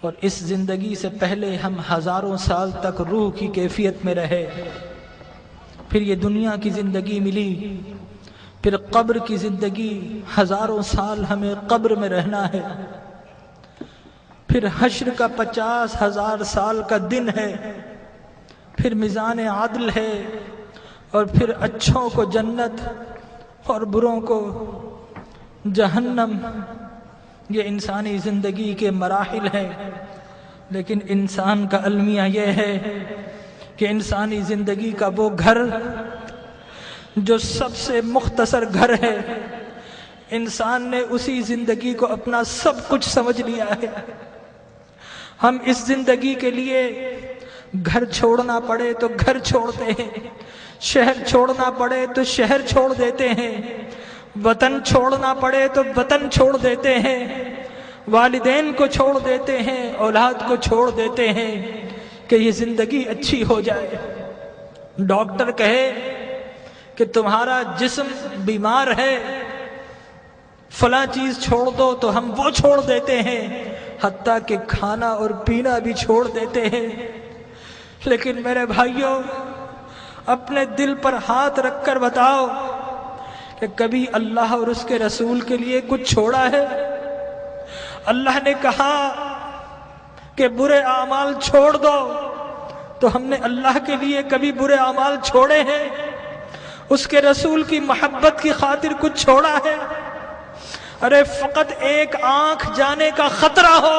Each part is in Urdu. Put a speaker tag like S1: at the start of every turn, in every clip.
S1: اور اس زندگی سے پہلے ہم ہزاروں سال تک روح کی کیفیت میں رہے، پھر یہ دنیا کی زندگی ملی، پھر قبر کی زندگی، ہزاروں سال ہمیں قبر میں رہنا ہے، پھر حشر کا 50,000 سال کا دن ہے، پھر میزان عدل ہے، اور پھر اچھوں کو جنت اور بروں کو جہنم۔ یہ انسانی زندگی کے مراحل ہیں، لیکن انسان کا المیہ یہ ہے کہ انسانی زندگی کا وہ گھر جو سب سے مختصر گھر ہے، انسان نے اسی زندگی کو اپنا سب کچھ سمجھ لیا ہے۔ ہم اس زندگی کے لیے گھر چھوڑنا پڑے تو گھر چھوڑتے ہیں، شہر چھوڑنا پڑے تو شہر چھوڑ دیتے ہیں، وطن چھوڑنا پڑے تو وطن چھوڑ دیتے ہیں، والدین کو چھوڑ دیتے ہیں، اولاد کو چھوڑ دیتے ہیں کہ یہ زندگی اچھی ہو جائے۔ ڈاکٹر کہے کہ تمہارا جسم بیمار ہے، فلاں چیز چھوڑ دو، تو ہم وہ چھوڑ دیتے ہیں، حتیٰ کہ کھانا اور پینا بھی چھوڑ دیتے ہیں۔ لیکن میرے بھائیوں، اپنے دل پر ہاتھ رکھ کر بتاؤ کہ کبھی اللہ اور اس کے رسول کے لیے کچھ چھوڑا ہے؟ اللہ نے کہا کہ برے اعمال چھوڑ دو، تو ہم نے اللہ کے لیے کبھی برے اعمال چھوڑے ہیں؟ اس کے رسول کی محبت کی خاطر کچھ چھوڑا ہے؟ ارے فقط ایک آنکھ جانے کا خطرہ ہو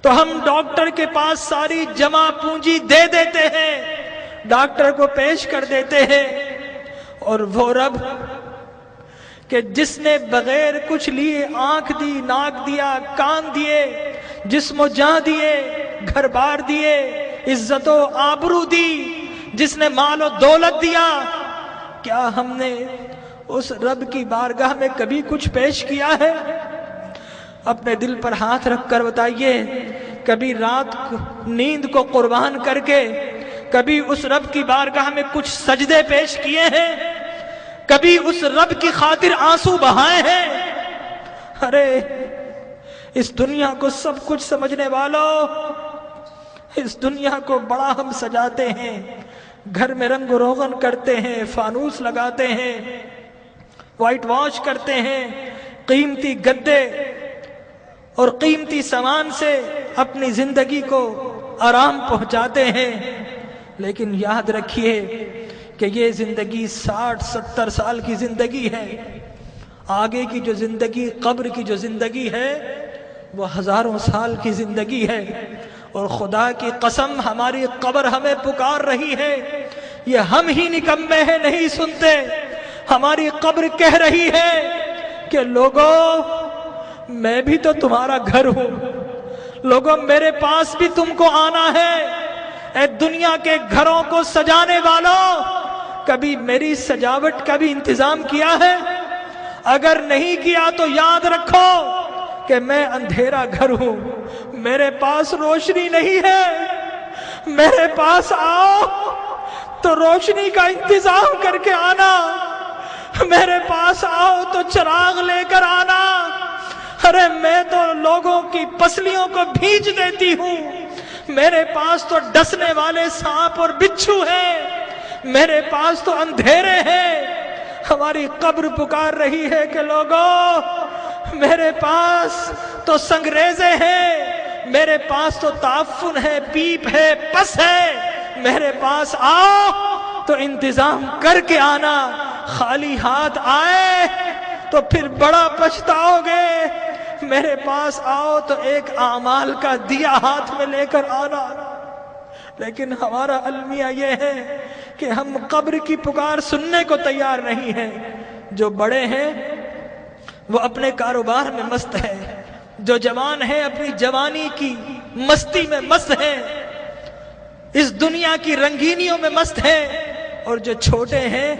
S1: تو ہم ڈاکٹر کے پاس ساری جمع پونجی دے دیتے ہیں، ڈاکٹر کو پیش کر دیتے ہیں، اور وہ رب کہ جس نے بغیر کچھ لیے آنکھ دی، ناک دیا، کان دیے، جسم و جان دیے، گھر بار دیے، عزت و آبرو دی، جس نے مال و دولت دیا، کیا ہم نے اس رب کی بارگاہ میں کبھی کچھ پیش کیا ہے؟ اپنے دل پر ہاتھ رکھ کر بتائیے، کبھی رات نیند کو قربان کر کے کبھی اس رب کی بارگاہ میں کچھ سجدے پیش کیے ہیں؟ کبھی اس رب کی خاطر آنسو بہائے ہیں؟ ارے اس دنیا کو سب کچھ سمجھنے والوں، اس دنیا کو بڑا ہم سجاتے ہیں، گھر میں رنگ و روغن کرتے ہیں، فانوس لگاتے ہیں، وائٹ واش کرتے ہیں، قیمتی گدے اور قیمتی سامان سے اپنی زندگی کو آرام پہنچاتے ہیں، لیکن یاد رکھیے کہ یہ زندگی 60-70 سال کی زندگی ہے۔ آگے کی جو زندگی، قبر کی جو زندگی ہے، وہ ہزاروں سال کی زندگی ہے، اور خدا کی قسم ہماری قبر ہمیں پکار رہی ہے۔ یہ ہم ہی نکمے ہیں، نہیں سنتے، ہماری قبر کہہ رہی ہے کہ لوگوں میں بھی تو تمہارا گھر ہوں، لوگوں میرے پاس بھی تم کو آنا ہے۔ اے دنیا کے گھروں کو سجانے والوں، کبھی میری سجاوٹ کا بھی انتظام کیا ہے؟ اگر نہیں کیا تو یاد رکھو کہ میں اندھیرا گھر ہوں، میرے پاس روشنی نہیں ہے، میرے پاس آؤ تو روشنی کا انتظام کر کے آنا، میرے پاس آؤ تو چراغ لے کر آنا۔ ارے میں تو لوگوں کی پسلیوں کو بھیج دیتی ہوں، میرے پاس تو ڈسنے والے سانپ اور بچھو ہیں، میرے پاس تو اندھیرے ہیں۔ ہماری قبر پکار رہی ہے کہ لوگوں میرے پاس تو سنگریزے ہیں، میرے پاس تو تعفن ہے، پیپ ہے، پس ہے، میرے پاس آؤ تو انتظام کر کے آنا۔ خالی ہاتھ آئے تو پھر بڑا پچھتاؤ گے، میرے پاس آؤ تو ایک اعمال کا دیا ہاتھ میں لے کر آنا۔ لیکن ہمارا المیہ یہ ہے کہ ہم قبر کی پکار سننے کو تیار نہیں ہیں۔ جو بڑے ہیں وہ اپنے کاروبار میں مست ہے، جو جوان ہیں اپنی جوانی کی مستی میں مست ہیں، اس دنیا کی رنگینیوں میں مست ہیں، اور جو چھوٹے ہیں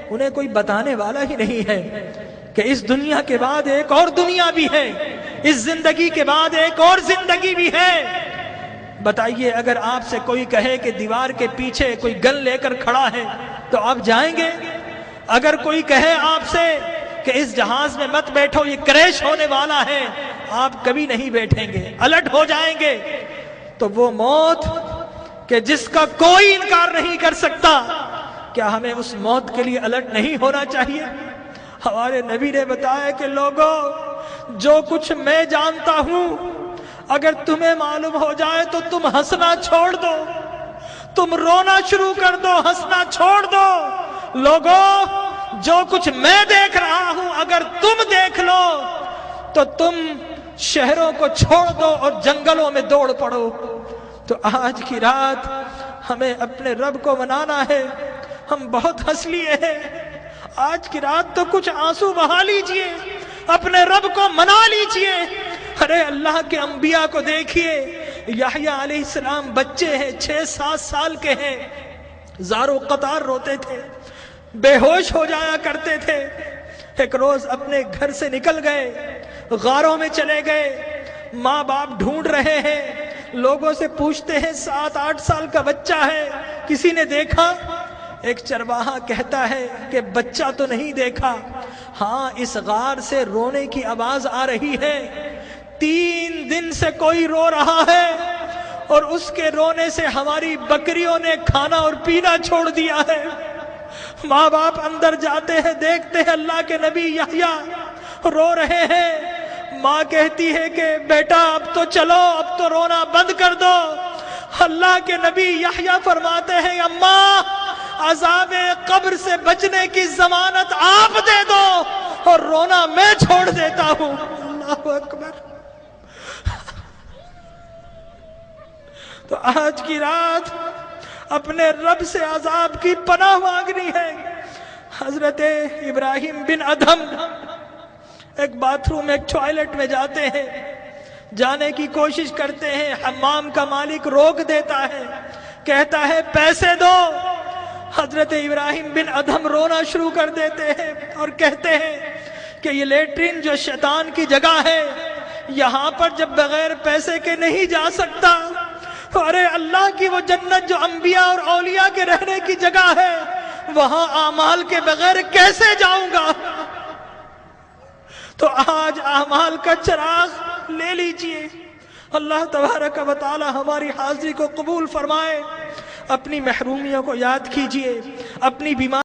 S1: انہیں کوئی بتانے والا ہی نہیں ہے کہ اس دنیا کے بعد ایک اور دنیا بھی ہے، اس زندگی کے بعد ایک اور زندگی بھی ہے۔ بتائیے، اگر آپ سے کوئی کہے کہ دیوار کے پیچھے کوئی گن لے کر کھڑا ہے تو آپ جائیں گے؟ اگر کوئی کہے آپ سے کہ اس جہاز میں مت بیٹھو، یہ کریش ہونے والا ہے، آپ کبھی نہیں بیٹھیں گے، الٹ ہو جائیں گے۔ تو وہ موت کہ جس کا کوئی انکار نہیں کر سکتا، کیا ہمیں اس موت کے لیے الٹ نہیں ہونا چاہیے؟ ہمارے نبی نے بتایا کہ لوگوں، جو کچھ میں جانتا ہوں اگر تمہیں معلوم ہو جائے تو تم ہنسنا چھوڑ دو، تم رونا شروع کر دو، ہنسنا چھوڑ دو۔ لوگوں، جو کچھ میں دیکھ رہا ہوں اگر تم دیکھ لو تو تم شہروں کو چھوڑ دو اور جنگلوں میں دوڑ پڑو۔ تو آج کی رات ہمیں اپنے رب کو منانا ہے۔ ہم بہت ہنس لیے ہیں، آج کی رات تو کچھ آنسو بہا لیجئے، اپنے رب کو منا لیجئے۔ ارے اللہ کے انبیاء کو دیکھیے، یحییٰ علیہ السلام بچے ہیں، 6-7 سال کے ہیں، زارو قطار روتے تھے، بے ہوش ہو جایا کرتے تھے۔ ایک روز اپنے گھر سے نکل گئے، غاروں میں چلے گئے، ماں باپ ڈھونڈ رہے ہیں، لوگوں سے پوچھتے ہیں 7-8 سال کا بچہ ہے، کسی نے دیکھا؟ ایک چرواہا کہتا ہے کہ بچہ تو نہیں دیکھا، ہاں اس غار سے رونے کی آواز آ رہی ہے، 3 دن سے کوئی رو رہا ہے اور اس کے رونے سے ہماری بکریوں نے کھانا اور پینا چھوڑ دیا ہے۔ ماں باپ اندر جاتے ہیں، دیکھتے ہیں اللہ کے نبی یحییٰ رو رہے ہیں۔ ماں کہتی ہے کہ بیٹا اب تو چلو، اب تو رونا بند کر دو۔ اللہ کے نبی یحییٰ فرماتے ہیں اماں، عذاب قبر سے بچنے کی ضمانت آپ دے دو اور رونا میں چھوڑ دیتا ہوں۔ اللہ اکبر۔ تو آج کی رات اپنے رب سے عذاب کی پناہ مانگنی ہے۔ حضرت ابراہیم بن ادھم ایک باتھ روم، ایک ٹوائلٹ میں جاتے ہیں، جانے کی کوشش کرتے ہیں، حمام کا مالک روک دیتا ہے، کہتا ہے پیسے دو۔ حضرت ابراہیم بن ادھم رونا شروع کر دیتے ہیں اور کہتے ہیں کہ یہ لیٹرین جو شیطان کی جگہ ہے، یہاں پر جب بغیر پیسے کے نہیں جا سکتا، ارے اللہ کی وہ جنت جو انبیاء اور اولیاء کے رہنے کی جگہ ہے، وہاں اعمال کے بغیر کیسے جاؤں گا؟ تو آج اعمال کا چراغ لے لیجئے۔ اللہ تبارک و تعالی ہماری حاضری کو قبول فرمائے۔ اپنی محرومیوں کو یاد کیجئے، اپنی بیماری